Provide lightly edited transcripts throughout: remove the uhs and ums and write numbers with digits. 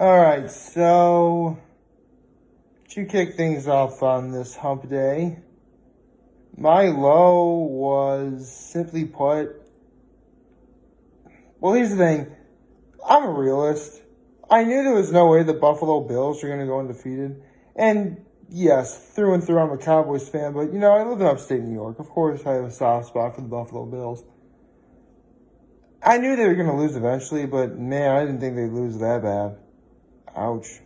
Alright, so to kick things off on this hump day, my low was simply put, well, here's the thing. I'm a realist. I knew there was no way the Buffalo Bills were going to go undefeated. And yes, through and through, I'm a Cowboys fan, but I live in upstate New York. Of course, I have a soft spot for the Buffalo Bills. I knew they were going to lose eventually, but man, I didn't think they'd lose that bad. Ouch.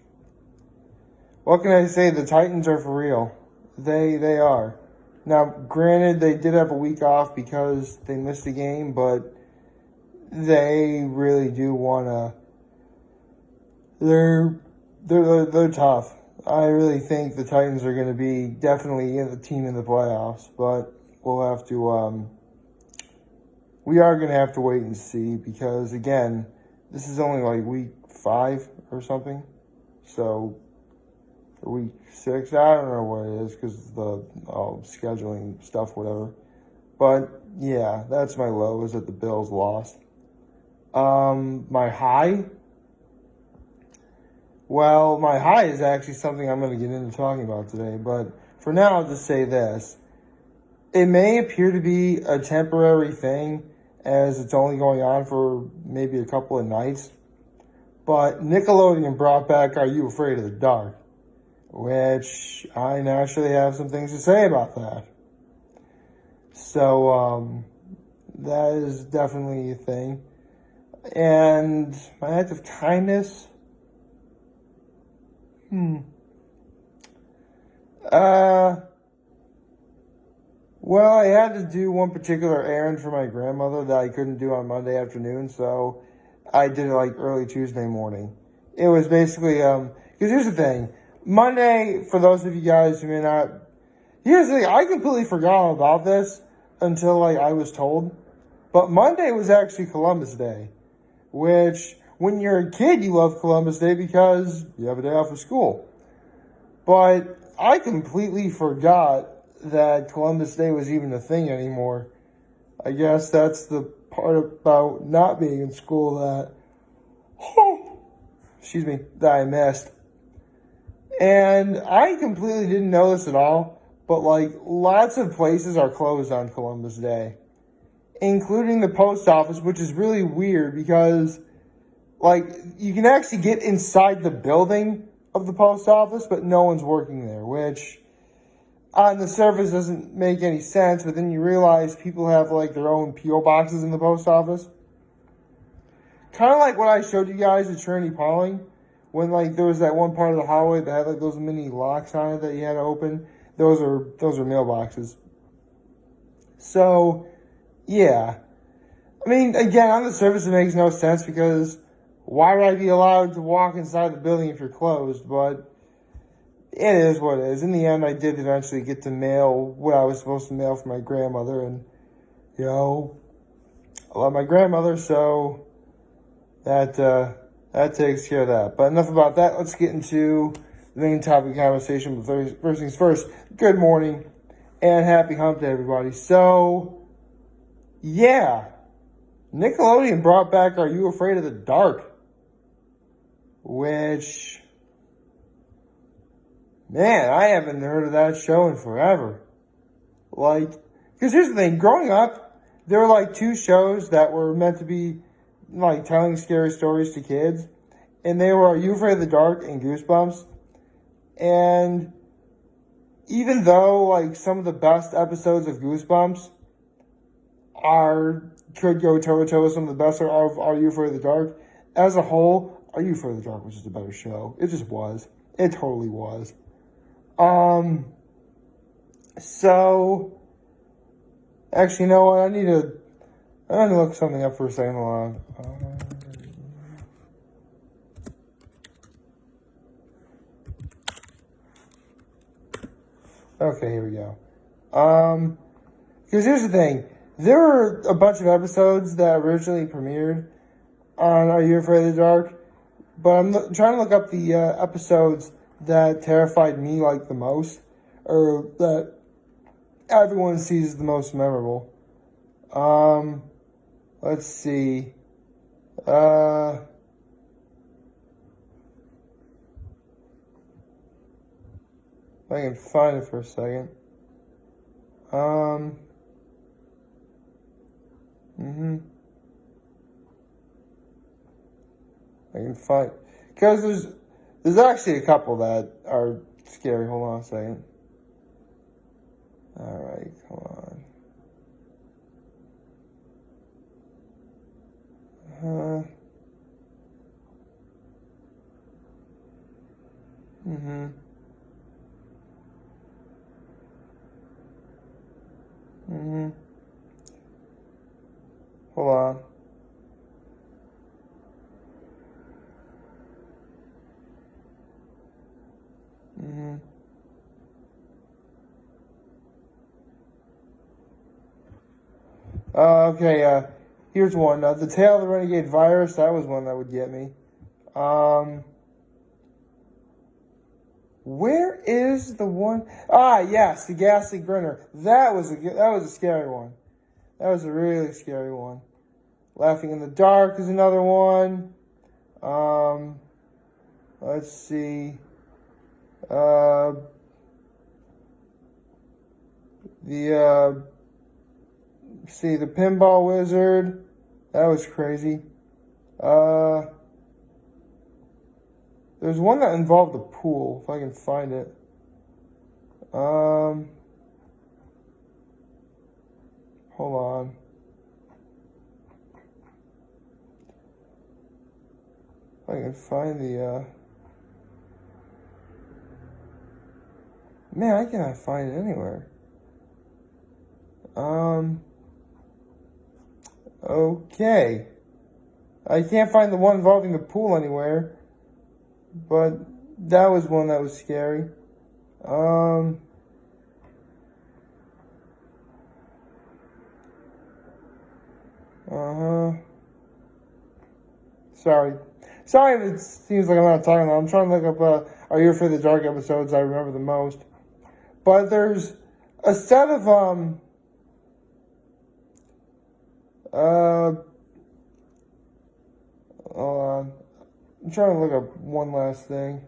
What can I say? The Titans are for real. They are. Now, granted, they did have a week off because they missed a game, but they really do want to. They're tough. I really think the Titans are going to be definitely the team in the playoffs, but we'll have to. We are going to have to wait and see because again, this is only like week 5 or something, so. Week 6, I don't know what it is because the scheduling stuff, whatever. But yeah, that's my low, is that the Bills lost. My high? Well, my high is actually something I'm going to get into talking about today. But for now, I'll just say this. It may appear to be a temporary thing as it's only going on for maybe a couple of nights. But Nickelodeon brought back Are You Afraid of the Dark? Which I naturally have some things to say about that. So, that is definitely a thing. And my act of kindness? Well, I had to do one particular errand for my grandmother that I couldn't do on Monday afternoon, so I did it like early Tuesday morning. It was basically, because here's the thing. Monday, for those of you guys who may not, here's the thing, I completely forgot about this until I was told. But Monday was actually Columbus Day, which when you're a kid, you love Columbus Day because you have a day off of school. But I completely forgot that Columbus Day was even a thing anymore. I guess that's the part about not being in school that, that I missed. And I completely didn't know this at all, but lots of places are closed on Columbus Day, including the post office, which is really weird because you can actually get inside the building of the post office, but no one's working there, which on the surface doesn't make any sense, but then you realize people have their own P.O. boxes in the post office. Kind of like what I showed you guys at Trinity Pauling. When there was that one part of the hallway that had those mini locks on it that you had to open, those are mailboxes. So, yeah. I mean, again, on the surface it makes no sense because why would I be allowed to walk inside the building if you're closed? But it is what it is. In the end, I did eventually get to mail what I was supposed to mail for my grandmother, and I love my grandmother, so that takes care of that. But enough about that. Let's get into the main topic of conversation. But first things first, good morning and happy hump day, everybody. So, yeah, Nickelodeon brought back Are You Afraid of the Dark? Which, man, I haven't heard of that show in forever. Because here's the thing. Growing up, there were 2 shows that were meant to be telling scary stories to kids, and they were Are You Afraid of the Dark and Goosebumps. And even though some of the best episodes of Goosebumps could go toe to toe with some of the best of Are You Afraid of the Dark, as a whole, Are You Afraid of the Dark was just a better show. It just was. It totally was. So actually, you know what? I need to look something up for a second. Hold on. Okay, here we go. Because here's the thing. There were a bunch of episodes that originally premiered on Are You Afraid of the Dark? But I'm trying to look up the episodes that terrified me the most, or that everyone sees the most memorable. Let's see. I can find it for a second. I can find, because there's actually a couple that are scary. Hold on a second. All right, come on. Hold on. Okay, here's one. The Tale of the Renegade Virus, that was one that would get me. Where is the one? Ah, yes, the Ghastly Grinner. That was a scary one. That was a really scary one. Laughing in the Dark is another one. Let's see. The Pinball Wizard. That was crazy. There's one that involved a pool, if I can find it. Hold on. If I can find the, man, I cannot find it anywhere. Okay. I can't find the one involving the pool anywhere. But that was one that was scary. Sorry if it seems like I'm not talking. I'm trying to look up Are You Afraid of the Dark episodes I remember the most. But there's a set of hold on. I'm trying to look up one last thing.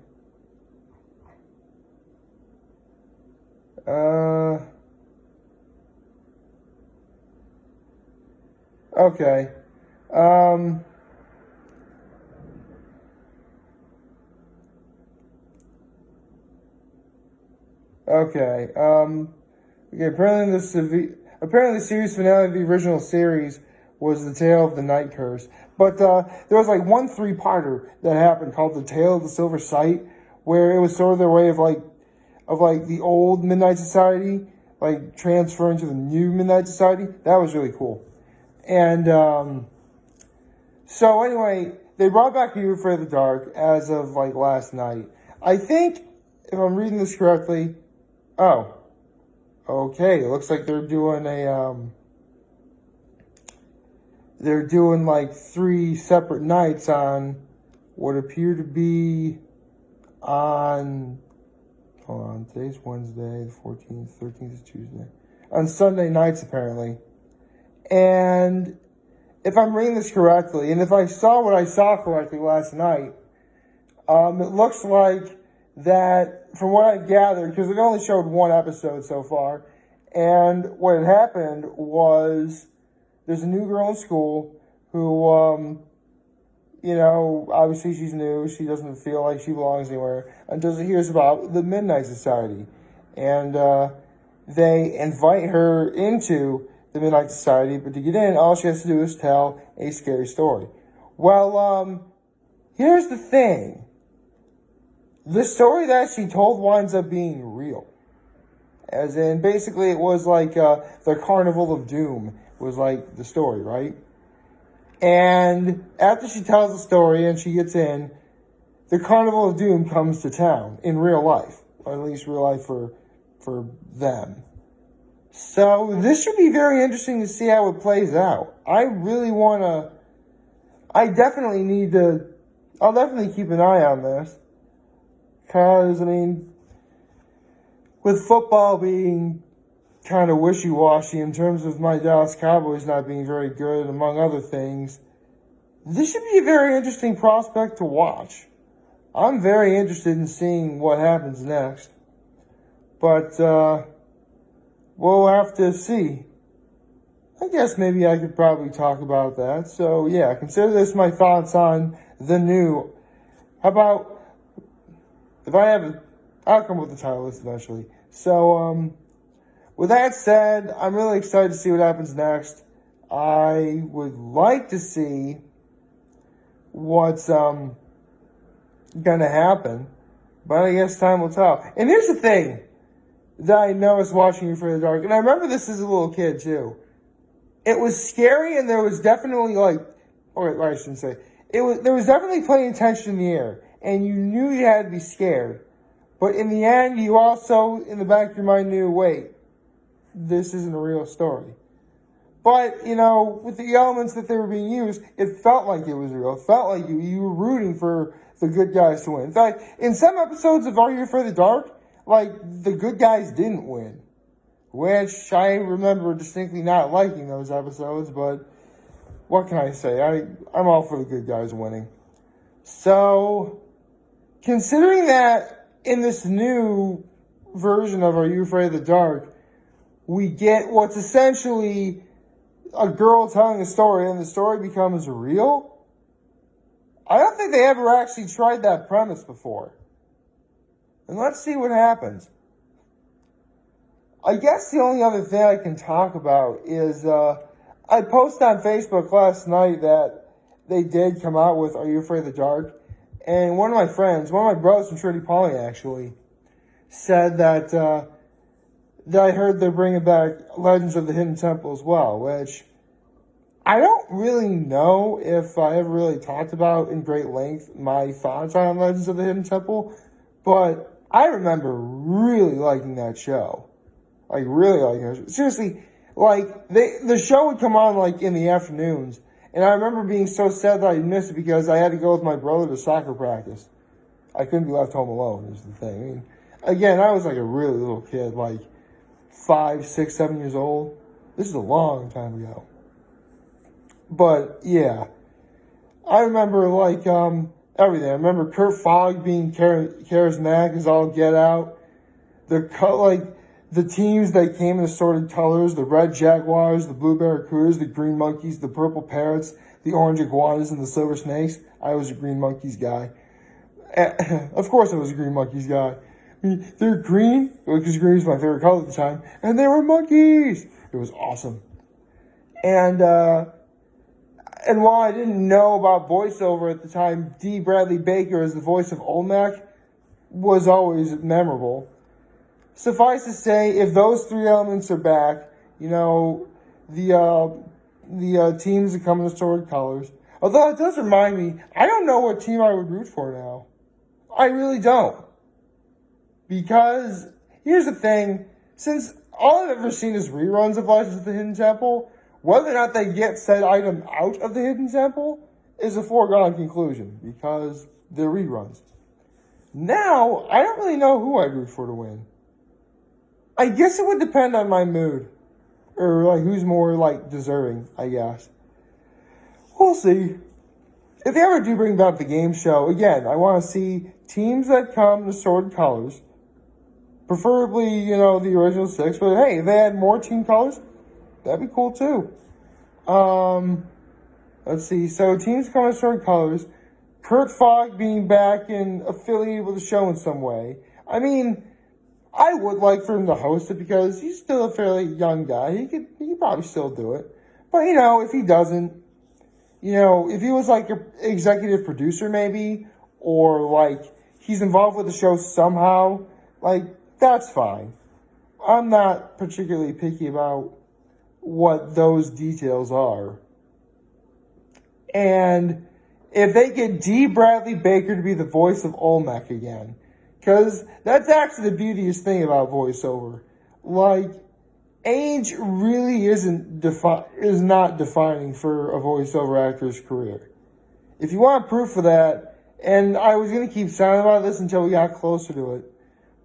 Okay. Okay. Apparently the series finale of the original series was the Tale of the Night Curse. But there was like one 3-parter that happened called The Tale of the Silver Sight, where it was sort of their way of the old Midnight Society, like transferring to the new Midnight Society. That was really cool. And so anyway, they brought back Are You Afraid of the Dark as of like last night. I think, if I'm reading this correctly, okay, it looks like they're doing like 3 separate nights on what appear to be on, hold on, today's Wednesday, the 14th, 13th is Tuesday. On Sunday nights, apparently. And if I'm reading this correctly, and if I saw what I saw correctly last night, it looks like that, from what I've gathered, because it only showed 1 episode so far, and what had happened was there's a new girl in school who, obviously she's new. She doesn't feel like she belongs anywhere until she hears about the Midnight Society. And they invite her into the Midnight Society, but to get in, all she has to do is tell a scary story. Well, here's the thing. The story that she told winds up being real. As in, basically, it was like the Carnival of Doom was like the story, right? And after she tells the story and she gets in, the Carnival of Doom comes to town in real life, or at least real life for them. So this should be very interesting to see how it plays out. I'll definitely keep an eye on this. Because, with football being kind of wishy-washy in terms of my Dallas Cowboys not being very good, among other things, this should be a very interesting prospect to watch. I'm very interested in seeing what happens next. But we'll have to see. I guess maybe I could probably talk about that. So yeah, consider this my thoughts on the new. How about if I have a, I'll come with the title list eventually. So with that said, I'm really excited to see what happens next. I would like to see what's gonna happen, but I guess time will tell. And here's the thing that I noticed watching You for the Dark, and I remember this as a little kid too. It was scary, and there was definitely or I shouldn't say, there was definitely plenty of tension in the air, and you knew you had to be scared. But in the end, you also, in the back of your mind, knew, wait, this isn't a real story. But, with the elements that they were being used, it felt like it was real. It felt like you were rooting for the good guys to win. In fact, in some episodes of Are You Afraid of the Dark, the good guys didn't win. Which I remember distinctly not liking those episodes, but what can I say? I'm all for the good guys winning. So, considering that in this new version of Are You Afraid of the Dark, we get what's essentially a girl telling a story, and the story becomes real, I don't think they ever actually tried that premise before. And let's see what happens. I guess the only other thing I can talk about is I posted on Facebook last night that they did come out with Are You Afraid of the Dark? And one of my friends, one of my brothers from Trinity Poly actually, said that that I heard they're bringing back Legends of the Hidden Temple as well, which I don't really know if I ever really talked about in great length my thoughts on Legends of the Hidden Temple, but I remember really liking that show. Really liking that show. Seriously, the show would come on, in the afternoons, and I remember being so sad that I missed it because I had to go with my brother to soccer practice. I couldn't be left home alone, is the thing. I mean, again, I was a really little kid, 5, 6, 7 years old. This is a long time ago. But, yeah. I remember, everything. I remember Kurt Fogg being charismatic as all get out. The teams that came in assorted colors, the red jaguars, the blue barracudas, the green monkeys, the purple parrots, the orange iguanas, and the silver snakes. I was a green monkeys guy. Of course I was a green monkeys guy. I mean, they're green, because green was my favorite color at the time, and they were monkeys. It was awesome. And while I didn't know about voiceover at the time, D. Bradley Baker as the voice of Olmec was always memorable. Suffice to say, if those three elements are back, the teams that come in assorted colors. Although it does remind me, I don't know what team I would root for now. I really don't. Because, here's the thing, since all I've ever seen is reruns of Legends of the Hidden Temple, whether or not they get said item out of the Hidden Temple is a foregone conclusion, because they're reruns. Now, I don't really know who I'd root for to win. I guess it would depend on my mood. Or, who's more, deserving, I guess. We'll see. If they ever do bring back the game show, again, I want to see teams that come in assorted colors. Preferably, the original 6. But, hey, if they had more team colors, that'd be cool, too. Let's see. So, teams come in assorted colors. Kurt Fogg being back and affiliated with the show in some way. I mean, I would like for him to host it because he's still a fairly young guy. He could probably still do it. But, if he doesn't, if he was an executive producer maybe, or he's involved with the show somehow, that's fine. I'm not particularly picky about what those details are. And if they get D. Bradley Baker to be the voice of Olmec again, because that's actually the beauteous thing about voiceover. Age really is not defining for a voiceover actor's career. If you want proof of that, and I was going to keep silent about this until we got closer to it,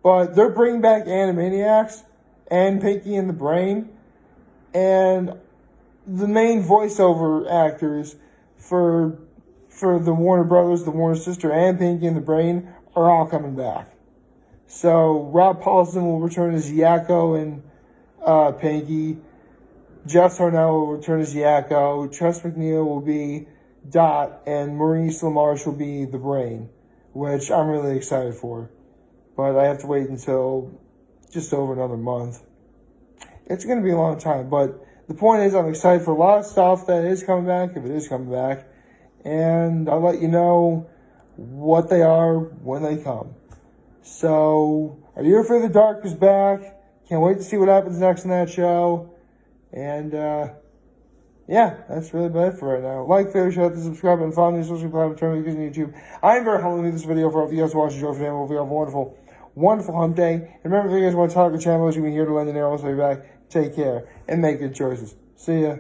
but they're bringing back Animaniacs and Pinky and the Brain, and the main voiceover actors for the Warner Brothers, the Warner Sister, and Pinky and the Brain are all coming back. So Rob Paulson will return as Yakko and Pinky. Jeff Sarnell will return as Yakko. Tress McNeil will be Dot, and Maurice LaMarche will be the Brain, which I'm really excited for. But I have to wait until just over another month. It's going to be a long time, but the point is I'm excited for a lot of stuff that is coming back, if it is coming back, and I'll let you know what they are when they come. So, Are You Afraid the Dark is back. Can't wait to see what happens next in that show. And, yeah, that's really about it for right now. Like, favorite, share, subscribe, and follow me on social media platforms on YouTube. I am very humble to this video for all of you guys watching the show for Hope you have a wonderful, wonderful hump day. And remember, if you guys want to talk to the channel, you can hear the London Arrows. I'll be back. Take care and make good choices. See ya.